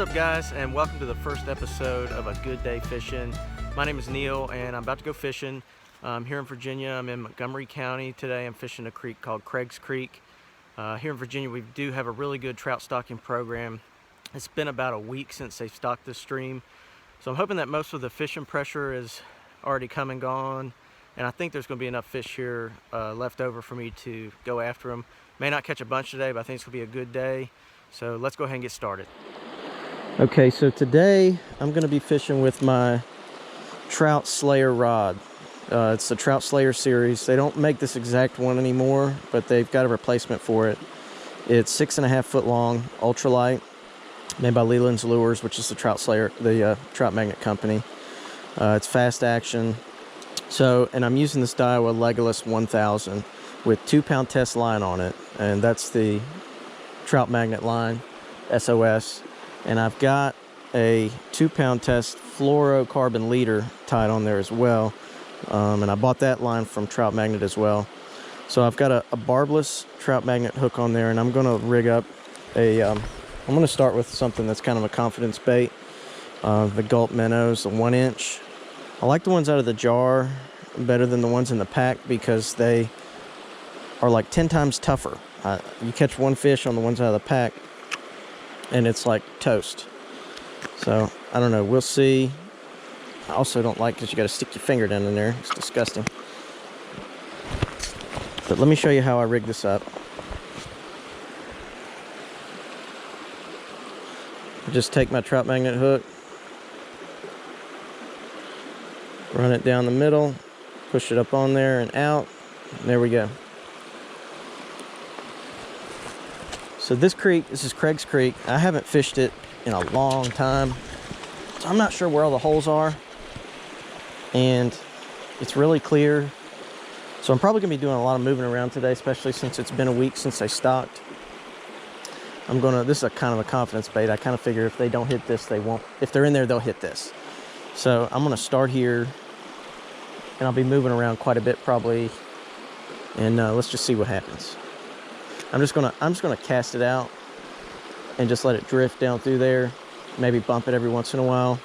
up, guys, and welcome to the first episode of A Good Day Fishing. My name is Neil, and I'm about to go fishing. I'm here in Virginia. I'm in Montgomery County today. I'm fishing a creek called Craig's Creek. Here in Virginia, we do have a really good trout stocking program. It's been about a week since they've stocked this stream, so I'm hoping that most of the fishing pressure is already come and gone, and I think there's going to be enough fish here left over for me to go after them. May not catch a bunch today, but I think it's going to be a good day. So let's go ahead and get started. Okay, so today I'm going to be fishing with my Trout Slayer rod. It's the Trout Slayer series. They don't make this exact one anymore, but they've got a replacement for it. It's 6.5 foot long, ultralight, made by Leland's Lures, which is the Trout Slayer, the Trout Magnet company. It's fast action. So, and I'm using this Daiwa Legolas 1000 with 2-pound test line on it, and that's the Trout Magnet line, SOS. And I've got a 2-pound test fluorocarbon leader tied on there as well. And I bought that line from Trout Magnet as well. So I've got a barbless Trout Magnet hook on there, and I'm going to rig up a, I'm going to start with something that's kind of a confidence bait. The GULP Minnows, the 1-inch. I like the ones out of the jar better than the ones in the pack because they are like 10 times tougher. You catch one fish on the ones out of the pack and it's like toast. So I don't know, we'll see. I also don't like because you got to stick your finger down in there. It's disgusting. But let me show you how I rig this up. I just take my Trout Magnet hook, run it down the middle, push it up on there and out, and there we go. So this creek, this is Craig's Creek. I haven't fished it in a long time, so I'm not sure where all the holes are, and it's really clear. So I'm probably gonna be doing a lot of moving around today, especially since it's been a week since they stocked. This is a kind of a confidence bait. I kind of figure if they don't hit this, they won't. If they're in there, they'll hit this. So I'm gonna start here, and I'll be moving around quite a bit probably, and let's just see what happens. I'm just gonna cast it out and just let it drift down through there. Maybe bump it every once in a while.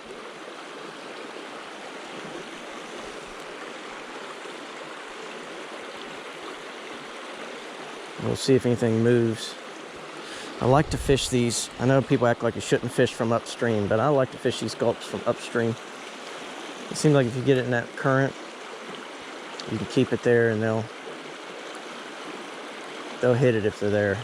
We'll see if anything moves. I like to fish these. I know people act like you shouldn't fish from upstream, but I like to fish these gulps from upstream. It seems like if you get it in that current, you can keep it there and they'll hit it if they're there.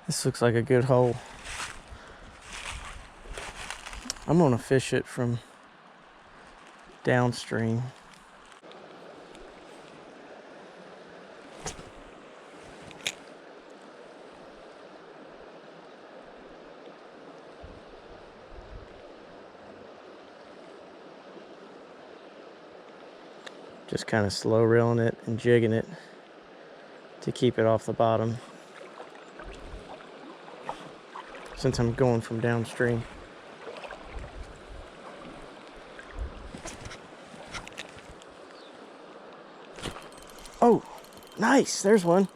This looks like a good hole. I'm gonna fish it from downstream. Just kind of slow reeling it and jigging it to keep it off the bottom, since I'm going from downstream. Oh, nice, there's one.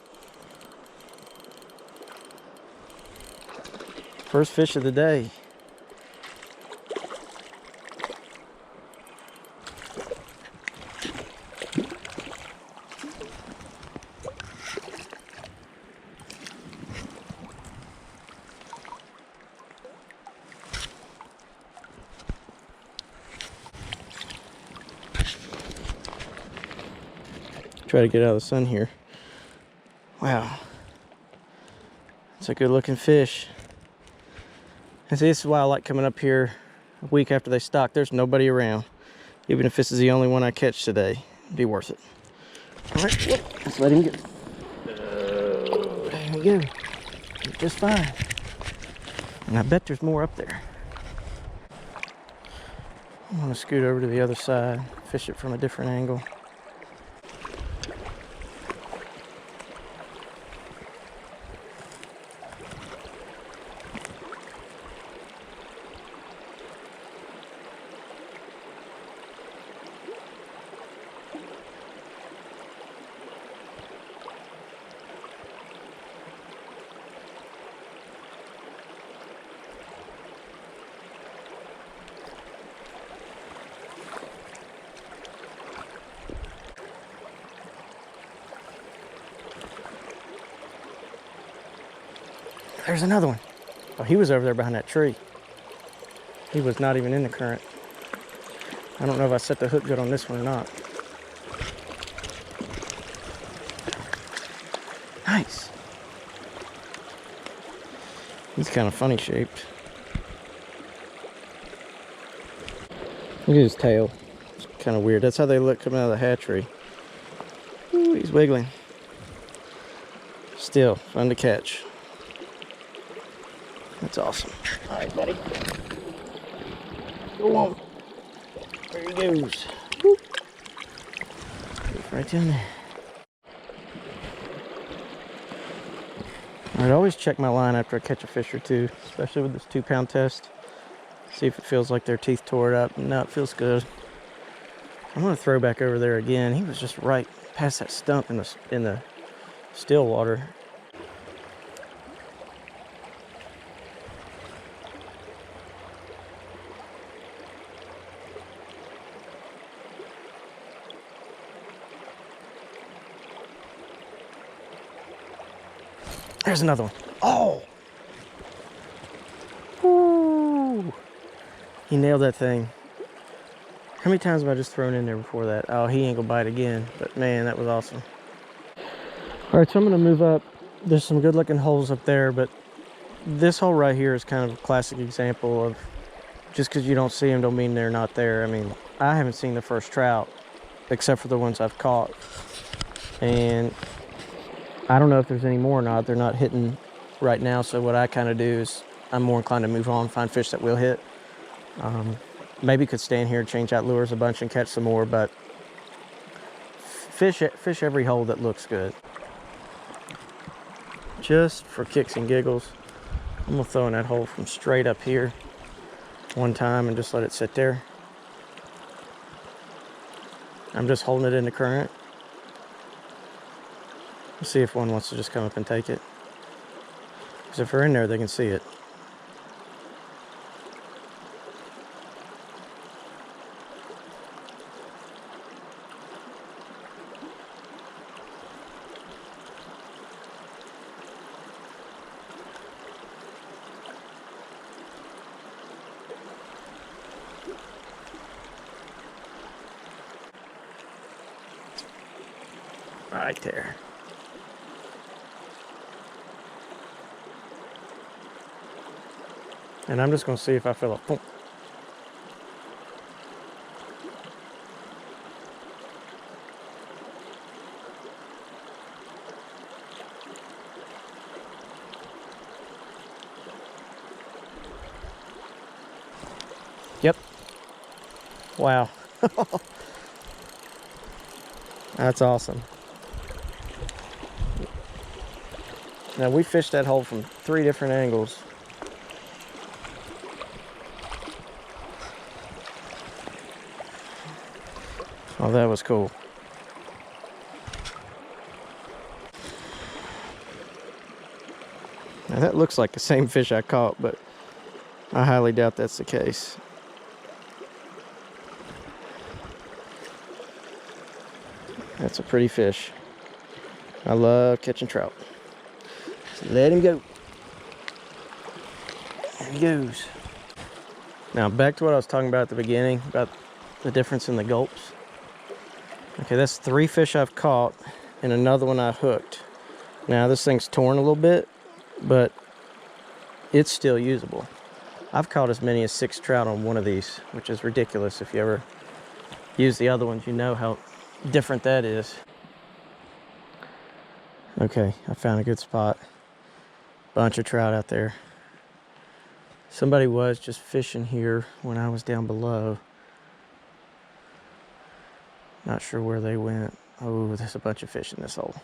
First fish of the day. Try to get out of the sun here. Wow, it's a good looking fish. And see, this is why I like coming up here a week after they stock. There's nobody around. Even if this is the only one I catch today, it'd be worth it. All right, let's let him go. There we go. Just fine. And I bet there's more up there. I'm gonna scoot over to the other side, fish it from a different angle. There's another one. Oh, he was over there behind that tree. He was not even in the current. I don't know if I set the hook good on this one or not. Nice. He's kind of funny shaped. Look at his tail. It's kind of weird. That's how they look coming out of the hatchery. Ooh, he's wiggling. Still fun to catch. That's awesome. All right, buddy. Go on. There he goes. Woo. Right down there. I'd always check my line after I catch a fish or two, especially with this 2-pound test. See if it feels like their teeth tore it up. No, it feels good. I'm gonna throw back over there again. He was just right past that stump in the still water. There's another one. Oh! Woo! He nailed that thing. How many times have I just thrown in there before that? Oh, he ain't gonna bite again. But man, that was awesome. All right, so I'm gonna move up. There's some good looking holes up there, but this hole right here is kind of a classic example of just because you don't see them don't mean they're not there. I mean, I haven't seen the first trout except for the ones I've caught. And I don't know if there's any more or not. They're not hitting right now, so what I kind of do is I'm more inclined to move on, find fish that will hit. Maybe could stand here, change out lures a bunch and catch some more, but fish every hole that looks good. Just for kicks and giggles, I'm gonna throw in that hole from straight up here one time and just let it sit there. I'm just holding it in the current. Let's see if one wants to just come up and take it. Because if they're in there, they can see it. Right there. And I'm just going to see if I feel a pump. Yep. Wow. That's awesome. Now we fished that hole from 3 different angles. Oh, that was cool. Now that looks like the same fish I caught, but I highly doubt that's the case. That's a pretty fish. I love catching trout. So let him go. There he goes. Now back to what I was talking about at the beginning, about the difference in the gulps. Okay, that's 3 fish I've caught and another one I hooked. Now this thing's torn a little bit, but it's still usable. I've caught as many as 6 trout on one of these, which is ridiculous. If you ever use the other ones, you know how different that is. Okay, I found a good spot. Bunch of trout out there. Somebody was just fishing here when I was down below. Not sure where they went. Oh, there's a bunch of fish in this hole.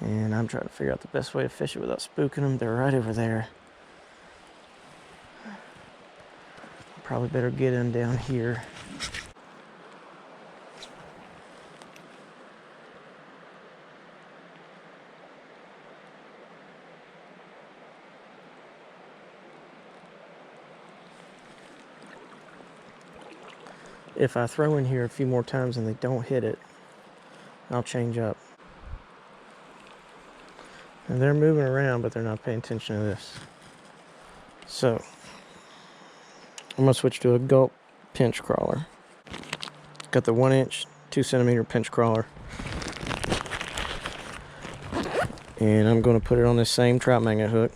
And I'm trying to figure out the best way to fish it without spooking them. They're right over there. Probably better get in down here. If I throw in here a few more times and they don't hit it, I'll change up. And they're moving around, but they're not paying attention to this. So I'm gonna switch to a GULP pinch crawler. Got the 1 inch, 2 centimeter pinch crawler. And I'm gonna put it on this same trout magnet hook.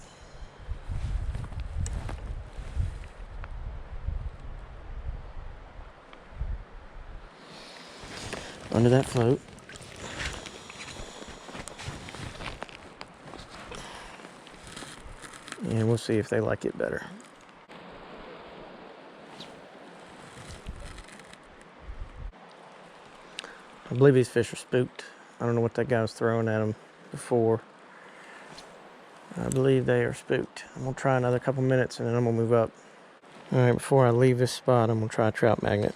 Under that float. And we'll see if they like it better. I believe these fish are spooked. I don't know what that guy was throwing at them before. I believe they are spooked. I'm gonna try another couple minutes and then I'm gonna move up. All right, before I leave this spot, I'm gonna try a trout magnet.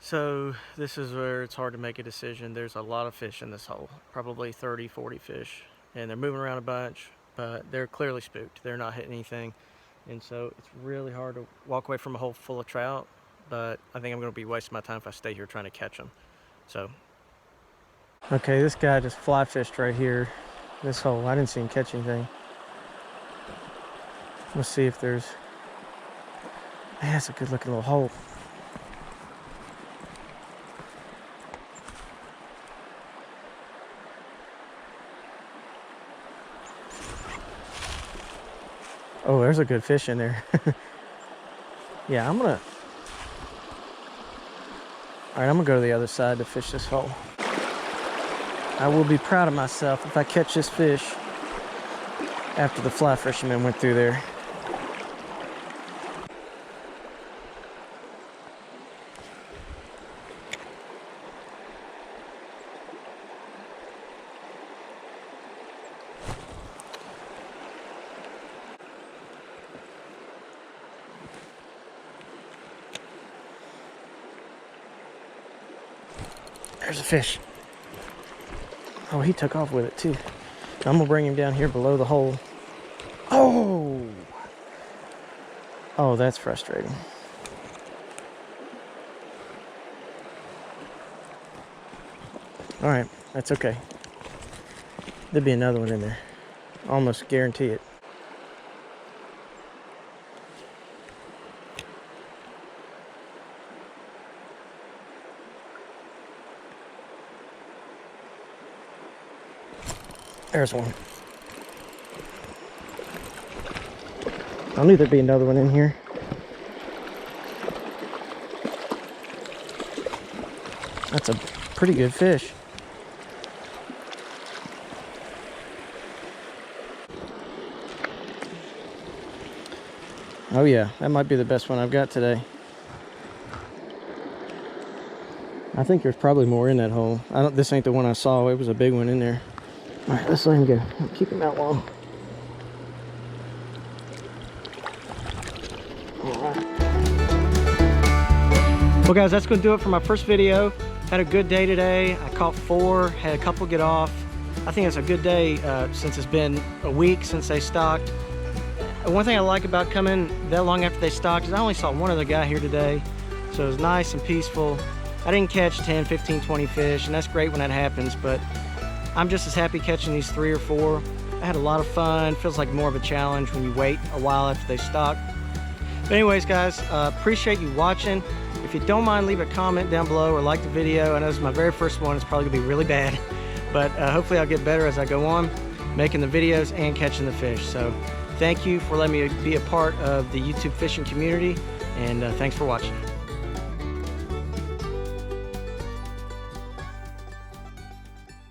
So this is where it's hard to make a decision. There's a lot of fish in this hole, probably 30, 40 fish, and they're moving around a bunch, but they're clearly spooked. They're not hitting anything. And so it's really hard to walk away from a hole full of trout, but I think I'm gonna be wasting my time if I stay here trying to catch them. So. Okay, this guy just fly fished right here, this hole. I didn't see him catch anything. Let's see if there's, man, that's a good looking little hole. Oh, there's a good fish in there. Yeah, I'm gonna go to the other side to fish this hole. I will be proud of myself if I catch this fish after the fly fisherman went through there. There's a fish. Oh, he took off with it too. I'm gonna bring him down here below the hole. Oh! Oh, that's frustrating. All right, that's okay. There'll be another one in there. Almost guarantee it. There's one. I knew there'd be another one in here. That's a pretty good fish. Oh yeah, that might be the best one I've got today. I think there's probably more in that hole. This ain't the one I saw. It was a big one in there. All right, let's let him go. Keep him out long. All right. Well, guys, that's going to do it for my first video. Had a good day today. I caught 4, had a couple get off. I think it's a good day since it's been a week since they stocked. One thing I like about coming that long after they stocked is I only saw one other guy here today, so it was nice and peaceful. I didn't catch 10, 15, 20 fish, and that's great when that happens, but I'm just as happy catching these 3 or 4. I had a lot of fun. Feels like more of a challenge when you wait a while after they stock. But anyways, guys, appreciate you watching. If you don't mind, leave a comment down below or like the video. I know this is my very first one. It's probably gonna be really bad, but hopefully I'll get better as I go on, making the videos and catching the fish. So thank you for letting me be a part of the YouTube fishing community, and thanks for watching.